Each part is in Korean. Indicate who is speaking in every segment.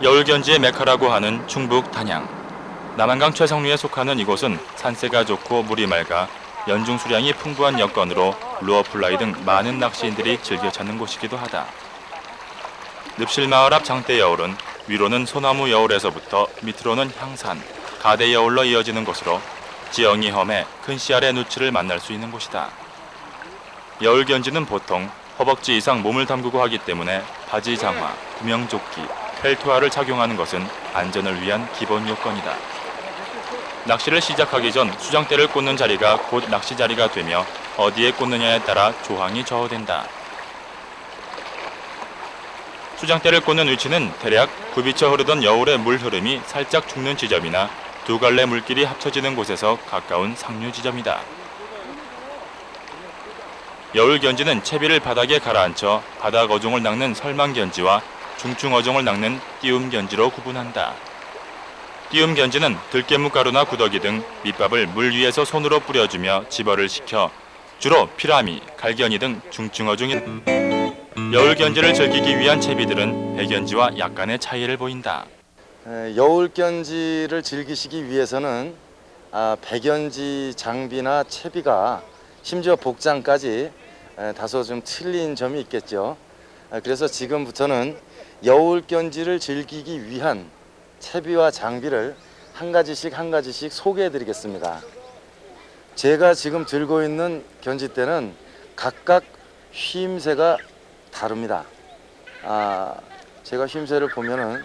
Speaker 1: 여울견지의 메카라고 하는 충북 단양. 남한강 최성류에 속하는 이곳은 산세가 좋고 물이 맑아 연중 수량이 풍부한 여건으로 루어플라이 등 많은 낚시인들이 즐겨 찾는 곳이기도 하다. 늪실마을 앞 장대여울은 위로는 소나무 여울에서부터 밑으로는 향산, 가대여울로 이어지는 곳으로 지형이 험해 큰 씨알의 누치를 만날 수 있는 곳이다. 여울견지는 보통 허벅지 이상 몸을 담그고 하기 때문에 바지 장화, 구명조끼, 펠트화를 착용하는 것은 안전을 위한 기본 요건이다. 낚시를 시작하기 전 수장대를 꽂는 자리가 곧 낚시 자리가 되며 어디에 꽂느냐에 따라 조항이 좌우된다. 수장대를 꽂는 위치는 대략 굽이쳐 흐르던 여울의 물 흐름이 살짝 죽는 지점이나 두 갈래 물길이 합쳐지는 곳에서 가까운 상류 지점이다. 여울견지는 채비를 바닥에 가라앉혀 바닥 어종을 낚는 설망견지와 중충 어종을 낚는 띄움견지로 구분한다. 띄움견지는 들깨뭇가루나 구더기 등 밑밥을 물 위에서 손으로 뿌려주며 집어를 시켜 주로 피라미, 갈견이 등 중충 어종이 여울견지를 즐기기 위한 채비들은 배견지와 약간의 차이를 보인다.
Speaker 2: 여울견지를 즐기시기 위해서는 배견지 장비나 채비가 심지어 복장까지 다소 좀 틀린 점이 있겠죠. 그래서 지금부터는 여울견지를 즐기기 위한 채비와 장비를 한 가지씩 소개해 드리겠습니다. 제가 지금 들고 있는 견지대는 각각 휘임새가 다릅니다. 제가 휘임새를 보면은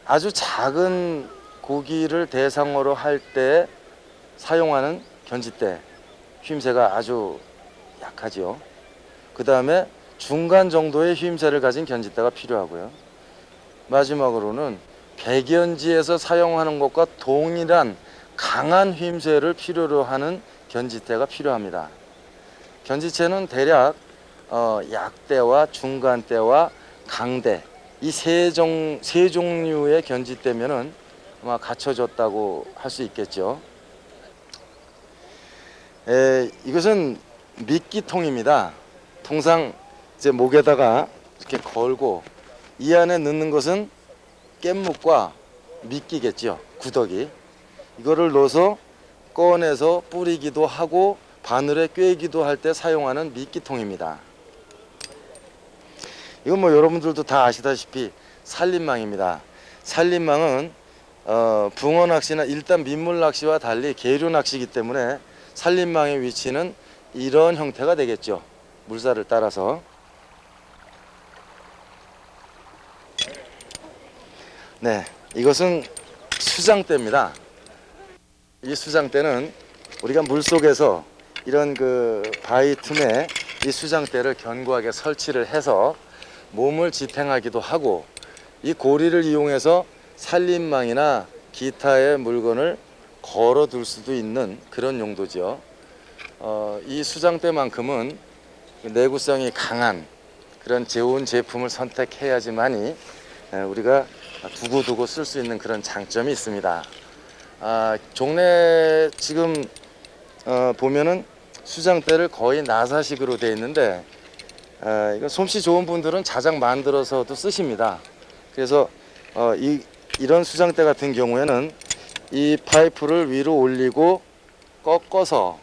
Speaker 2: 아주 작은 고기를 대상으로 할 때 사용하는 견지대 휘임새가 아주 약하지요. 그 다음에 중간 정도의 휘임새를 가진 견지대가 필요하고요. 마지막으로는 배견지에서 사용하는 것과 동일한 강한 휘임새를 필요로 하는 견지대가 필요합니다. 견지체는 대략 약대와 중간대와 강대 이 세 종류의 견지대면은 아마 갖춰졌다고 할 수 있겠죠. 이것은 미끼통입니다. 통상 이제 목에다가 이렇게 걸고 이 안에 넣는 것은 깻묵과 미끼겠죠. 구더기. 이거를 넣어서 꺼내서 뿌리기도 하고 바늘에 꿰기도 할 때 사용하는 미끼통입니다. 이건 뭐 여러분들도 다 아시다시피 산림망입니다. 산림망은 붕어 낚시나 일단 민물 낚시와 달리 계류 낚시이기 때문에 산림망의 위치는 이런 형태가 되겠죠. 물살을 따라서. 네, 이것은 수장대입니다. 이 수장대는 우리가 물속에서 이런 그 바위 틈에 이 수장대를 견고하게 설치를 해서 몸을 지탱하기도 하고 이 고리를 이용해서 산림망이나 기타의 물건을 걸어 둘 수도 있는 그런 용도죠. 이 수장대만큼은 내구성이 강한 그런 좋은 제품을 선택해야지만이 우리가 두고두고 쓸 수 있는 그런 장점이 있습니다. 종래 지금 보면은 수장대를 거의 나사식으로 되어 있는데 이거 솜씨 좋은 분들은 자작 만들어서도 쓰십니다. 그래서 이런 수장대 같은 경우에는 이 파이프를 위로 올리고 꺾어서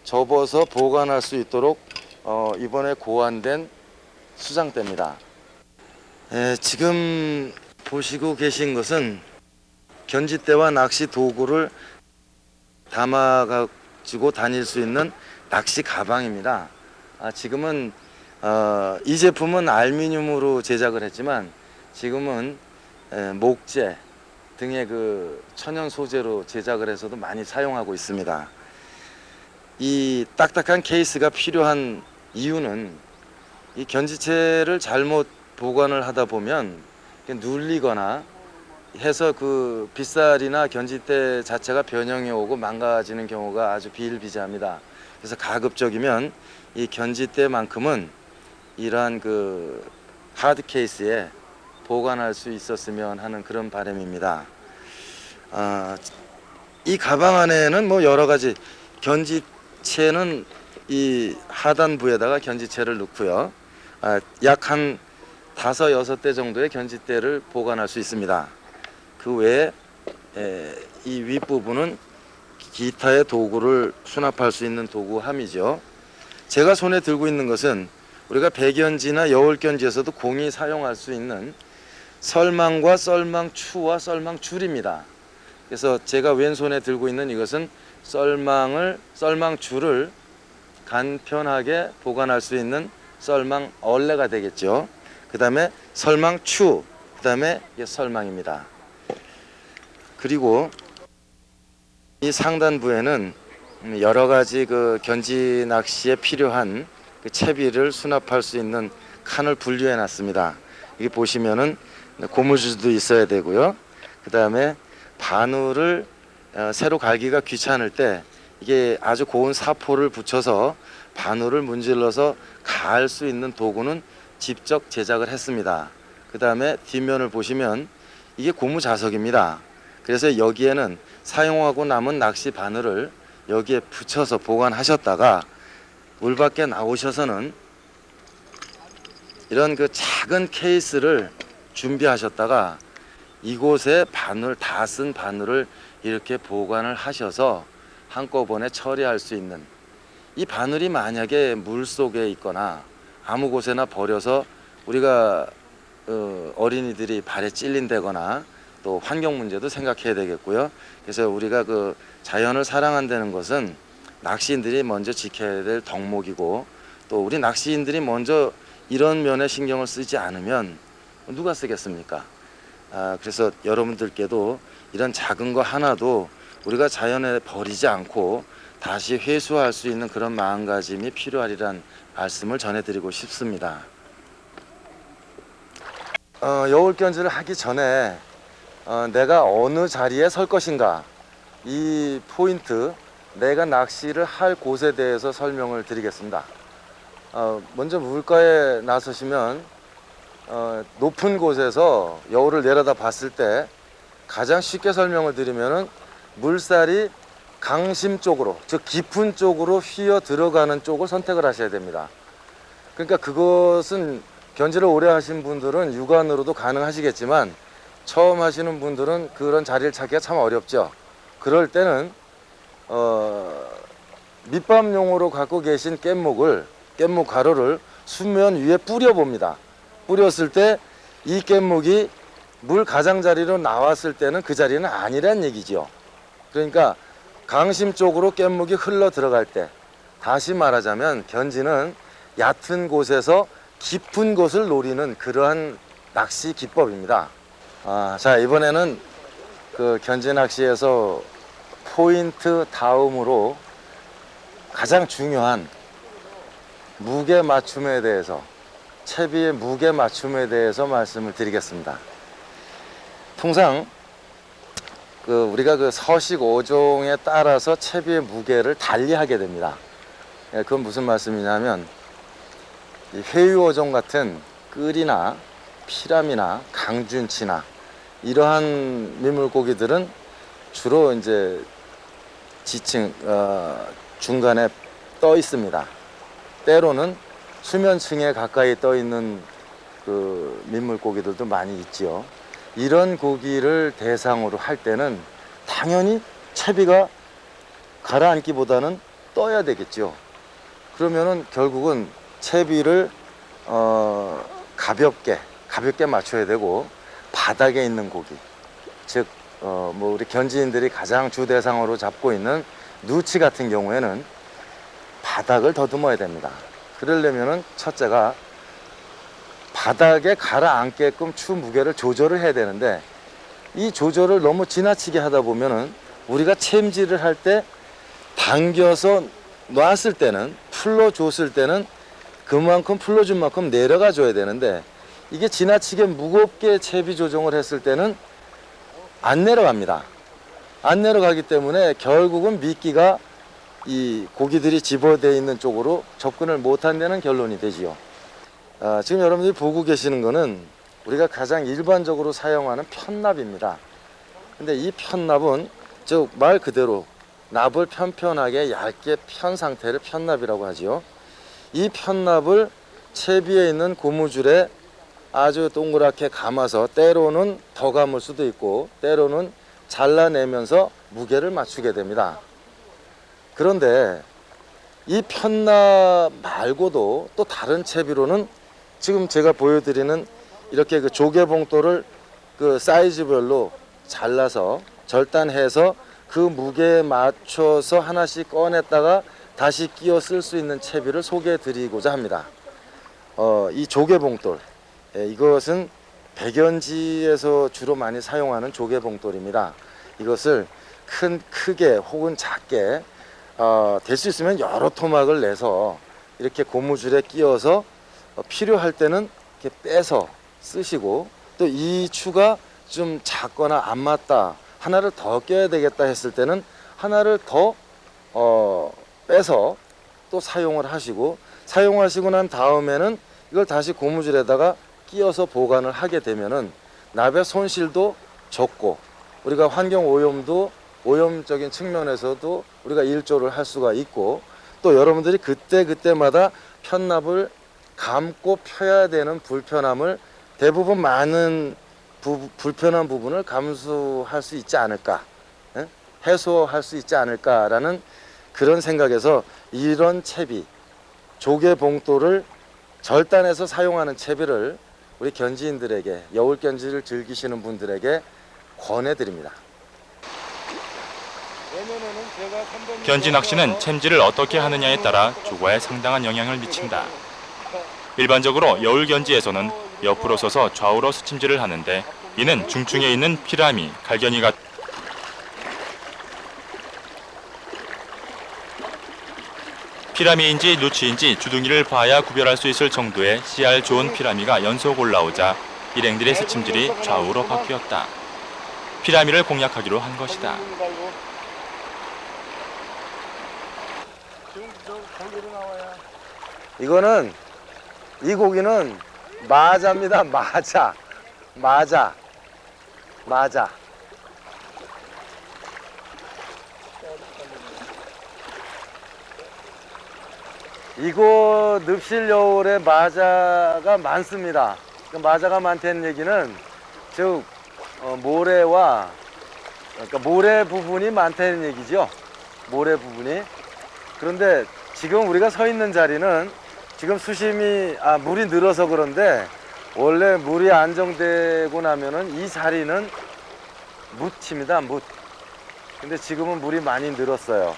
Speaker 2: 접어서 보관할 수 있도록 이번에 고안된 수장대입니다. 지금 보시고 계신 것은 견지대와 낚시 도구를 담아가지고 다닐 수 있는 낚시 가방입니다. 지금은 이 제품은 알루미늄으로 제작을 했지만 지금은 목재 등의 그 천연 소재로 제작을 해서도 많이 사용하고 있습니다. 이 딱딱한 케이스가 필요한 이유는 이 견지체를 잘못 보관을 하다 보면 눌리거나 해서 그 빗살이나 견지대 자체가 변형이 오고 망가지는 경우가 아주 비일비재합니다. 그래서 가급적이면 이 견지대만큼은 이러한 그 하드 케이스에 보관할 수 있었으면 하는 그런 바람입니다. 이 가방 안에는 뭐 여러 가지 견지체는 이 하단부에다가 견지체를 넣고요. 약 한 5, 6대 정도의 견지대를 보관할 수 있습니다. 그 외에 이 윗부분은 기타의 도구를 수납할 수 있는 도구함이죠. 제가 손에 들고 있는 것은 우리가 배견지나 여울견지에서도 공이 사용할 수 있는 썰망과 썰망추와 썰망줄입니다. 그래서 제가 왼손에 들고 있는 이것은 썰망줄을 간편하게 보관할 수 있는 썰망 얼레가 되겠죠. 그 다음에 썰망추, 그 다음에 썰망입니다. 그리고 이 상단부에는 여러 가지 그 견지 낚시에 필요한 그 채비를 수납할 수 있는 칸을 분류해 놨습니다. 여기 보시면은 고무줄도 있어야 되고요. 그 다음에 바늘을 새로 갈기가 귀찮을 때 이게 아주 고운 사포를 붙여서 바늘을 문질러서 갈 수 있는 도구는 직접 제작을 했습니다. 그 다음에 뒷면을 보시면 이게 고무 자석입니다. 그래서 여기에는 사용하고 남은 낚시 바늘을 여기에 붙여서 보관하셨다가 물 밖에 나오셔서는 이런 그 작은 케이스를 준비하셨다가 이곳에 바늘 다 쓴 바늘을 이렇게 보관을 하셔서 한꺼번에 처리할 수 있는, 이 바늘이 만약에 물 속에 있거나 아무 곳에나 버려서 우리가 어린이들이 발에 찔린다거나 또 환경 문제도 생각해야 되겠고요. 그래서 우리가 그 자연을 사랑한다는 것은 낚시인들이 먼저 지켜야 될 덕목이고, 또 우리 낚시인들이 먼저 이런 면에 신경을 쓰지 않으면 누가 쓰겠습니까? 그래서 여러분들께도 이런 작은 거 하나도 우리가 자연에 버리지 않고 다시 회수할 수 있는 그런 마음가짐이 필요하리란 말씀을 전해드리고 싶습니다. 여울견지를 하기 전에 내가 어느 자리에 설 것인가, 이 포인트, 내가 낚시를 할 곳에 대해서 설명을 드리겠습니다. 먼저 물가에 나서시면 높은 곳에서 여울을 내려다 봤을 때 가장 쉽게 설명을 드리면은 물살이 강심 쪽으로, 즉 깊은 쪽으로 휘어 들어가는 쪽을 선택을 하셔야 됩니다. 그러니까 그것은 견지를 오래 하신 분들은 육안으로도 가능하시겠지만 처음 하시는 분들은 그런 자리를 찾기가 참 어렵죠. 그럴 때는 밑밥용으로 갖고 계신 깻묵 가루를 수면 위에 뿌려 봅니다. 뿌렸을 때 이 깻묵이 물 가장자리로 나왔을 때는 그 자리는 아니란 얘기죠. 그러니까 강심 쪽으로 깻묵이 흘러 들어갈 때, 다시 말하자면 견지는 얕은 곳에서 깊은 곳을 노리는 그러한 낚시 기법입니다. 자, 이번에는 그 견지 낚시에서 포인트 다음으로 가장 중요한 무게 맞춤에 대해서, 채비의 무게 맞춤에 대해서 말씀을 드리겠습니다. 통상 우리가 그 서식 5종에 따라서 채비의 무게를 달리하게 됩니다. 그건 무슨 말씀이냐면, 이 회유 5종 같은 끌이나 피람이나 강준치나 이러한 민물고기들은 주로 이제 지층 중간에 떠 있습니다. 때로는 수면층에 가까이 떠 있는 그 민물고기들도 많이 있지요. 이런 고기를 대상으로 할 때는 당연히 채비가 가라앉기보다는 떠야 되겠죠. 그러면은 결국은 채비를 가볍게 맞춰야 되고, 바닥에 있는 고기, 즉 뭐 우리 견지인들이 가장 주 대상으로 잡고 있는 누치 같은 경우에는 바닥을 더듬어야 됩니다. 그러려면은 첫째가 바닥에 가라앉게끔 추 무게를 조절을 해야 되는데, 이 조절을 너무 지나치게 하다 보면은 우리가 챔질을 할 때 당겨서 놨을 때는, 풀러줬을 때는 그만큼 풀러준 만큼 내려가 줘야 되는데, 이게 지나치게 무겁게 채비 조정을 했을 때는 안 내려갑니다. 안 내려가기 때문에 결국은 미끼가 이 고기들이 집어되어 있는 쪽으로 접근을 못한다는 결론이 되지요. 지금 여러분들이 보고 계시는 거는 우리가 가장 일반적으로 사용하는 편납입니다. 근데 이 편납은 즉 말 그대로 납을 편편하게 얇게 편 상태를 편납이라고 하지요. 이 편납을 채비에 있는 고무줄에 아주 동그랗게 감아서 때로는 더 감을 수도 있고 때로는 잘라내면서 무게를 맞추게 됩니다. 그런데 이 편납 말고도 또 다른 채비로는 지금 제가 보여드리는 이렇게 그 조개봉돌을 그 사이즈별로 잘라서 절단해서 그 무게에 맞춰서 하나씩 꺼냈다가 다시 끼워 쓸 수 있는 채비를 소개해 드리고자 합니다. 이 조개봉돌, 이것은 백연지에서 주로 많이 사용하는 조개봉돌입니다. 이것을 크게 혹은 작게 될 수 있으면 여러 토막을 내서 이렇게 고무줄에 끼워서 필요할 때는 이렇게 빼서 쓰시고, 또 이 추가 좀 작거나 안 맞다, 하나를 더 껴야 되겠다 했을 때는 하나를 더 빼서 또 사용을 하시고, 사용하시고 난 다음에는 이걸 다시 고무줄에다가 끼워서 보관을 하게 되면은 납의 손실도 적고 우리가 환경 오염도 오염적인 측면에서도 우리가 일조를 할 수가 있고, 또 여러분들이 그때마다 편납을 감고 펴야 되는 불편함을 대부분 많은 불편한 부분을 감수할 수 있지 않을까, 해소할 수 있지 않을까라는 그런 생각에서 이런 채비, 조개봉돌을 절단해서 사용하는 채비를 우리 견지인들에게, 여울견지를 즐기시는 분들에게 권해드립니다.
Speaker 1: 견지 낚시는 챔질을 어떻게 하느냐에 따라 조과에 상당한 영향을 미친다. 일반적으로 여울견지에서는 옆으로 서서 좌우로 스침질을 하는데, 이는 중층에 있는 피라미, 갈견이가 피라미인지 누치인지 주둥이를 봐야 구별할 수 있을 정도의 씨알 좋은 피라미가 연속 올라오자 일행들의 스침질이 좌우로 바뀌었다. 피라미를 공략하기로 한 것이다.
Speaker 2: 이거는, 이 고기는 마자입니다. 마자. 이곳 늪실여울에 마자가 많습니다. 그 마자가 많다는 얘기는 즉 모래와, 그러니까 모래 부분이 많다는 얘기죠. 모래 부분이. 그런데 지금 우리가 서 있는 자리는 지금 수심이 물이 늘어서 그런데, 원래 물이 안정되고 나면은 이 자리는 묻입니다. 묻. 근데 지금은 물이 많이 늘었어요.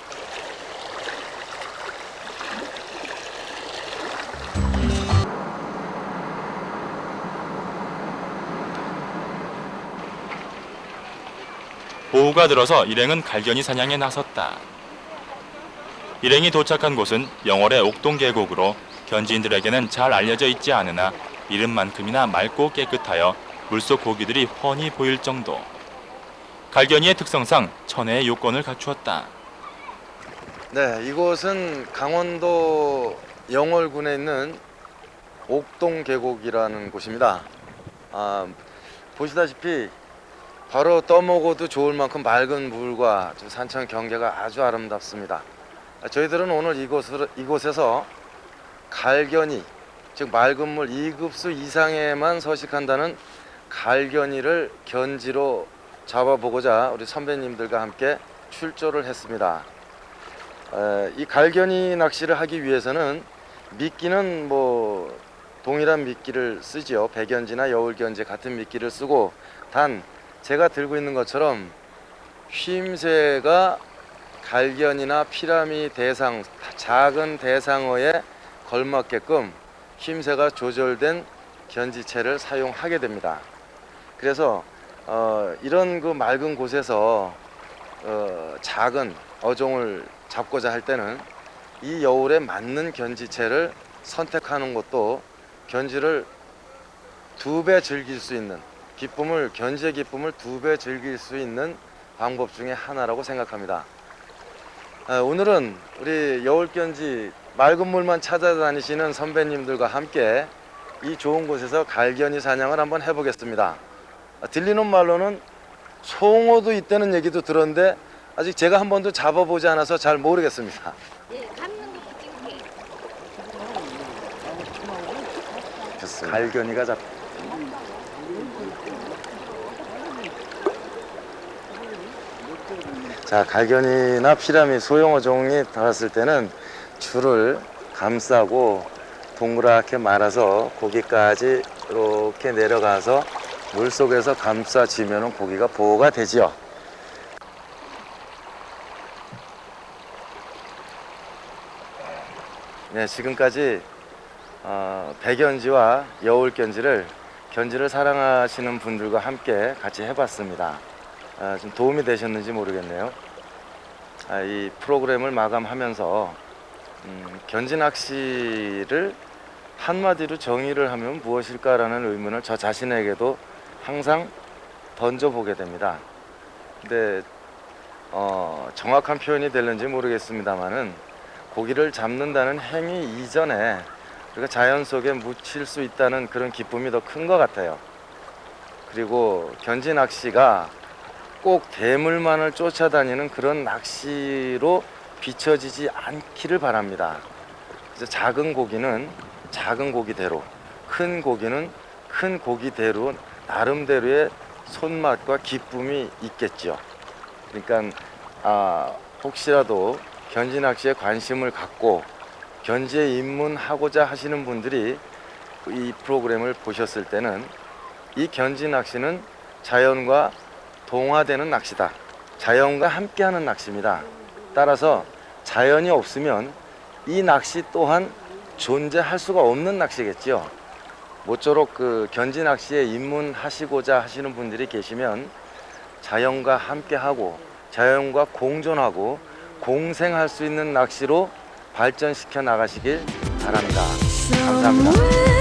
Speaker 1: 오후가 들어서 일행은 갈견이 사냥에 나섰다. 일행이 도착한 곳은 영월의 옥동 계곡으로 견지인들에게는 잘 알려져 있지 않으나 이름만큼이나 맑고 깨끗하여 물속 고기들이 훤히 보일 정도. 갈견이의 특성상 천혜의 요건을 갖추었다.
Speaker 2: 네, 이곳은 강원도 영월군에 있는 옥동 계곡이라는 곳입니다. 보시다시피 바로 떠먹어도 좋을 만큼 맑은 물과 산천 경계가 아주 아름답습니다. 저희들은 오늘 이곳에서 갈견이, 즉 맑은 물 2급수 이상에만 서식한다는 갈견이를 견지로 잡아보고자 우리 선배님들과 함께 출조를 했습니다. 이 갈견이 낚시를 하기 위해서는 미끼는 동일한 미끼를 쓰지요. 백연지나 여울견지 같은 미끼를 쓰고, 단 제가 들고 있는 것처럼 휘임새가 갈견이나 피라미 대상, 작은 대상어에 걸맞게끔 휘임새가 조절된 견지체를 사용하게 됩니다. 그래서 이런 그 맑은 곳에서 작은 어종을 잡고자 할 때는 이 여울에 맞는 견지체를 선택하는 것도 견지를 2배 즐길 수 있는 견지의 기쁨을 2배 즐길 수 있는 방법 중에 하나라고 생각합니다. 오늘은 우리 여울견지 맑은 물만 찾아다니시는 선배님들과 함께 이 좋은 곳에서 갈견이 사냥을 한번 해보겠습니다. 들리는 말로는 송어도 있다는 얘기도 들었는데 아직 제가 한 번도 잡아보지 않아서 잘 모르겠습니다.
Speaker 3: 예, 잡는 것도 찍을게.
Speaker 2: 갈견이가 자, 갈견이나 피라미, 소형어 종이 닿았을 때는 줄을 감싸고 동그랗게 말아서 고기까지 이렇게 내려가서 물속에서 감싸지면 고기가 보호가 되지요. 네, 지금까지 백연지와 여울견지를 견지를 사랑하시는 분들과 함께 같이 해봤습니다. 좀 도움이 되셨는지 모르겠네요. 이 프로그램을 마감하면서 견지 낚시를 한마디로 정의를 하면 무엇일까라는 의문을 저 자신에게도 항상 던져보게 됩니다. 근데 정확한 표현이 될는지 모르겠습니다만은 고기를 잡는다는 행위 이전에 우리가 자연 속에 묻힐 수 있다는 그런 기쁨이 더 큰 것 같아요. 그리고 견지 낚시가 꼭 대물만을 쫓아다니는 그런 낚시로 비춰지지 않기를 바랍니다. 그래서 작은 고기는 작은 고기대로, 큰 고기는 큰 고기대로 나름대로의 손맛과 기쁨이 있겠죠. 그러니까 혹시라도 견지 낚시에 관심을 갖고 견지에 입문하고자 하시는 분들이 이 프로그램을 보셨을 때는 이 견지 낚시는 자연과 동화되는 낚시다. 자연과 함께하는 낚시입니다. 따라서 자연이 없으면 이 낚시 또한 존재할 수가 없는 낚시겠죠. 모쪼록 그 견지 낚시에 입문하시고자 하시는 분들이 계시면 자연과 함께하고 자연과 공존하고 공생할 수 있는 낚시로 발전시켜 나가시길 바랍니다. 감사합니다.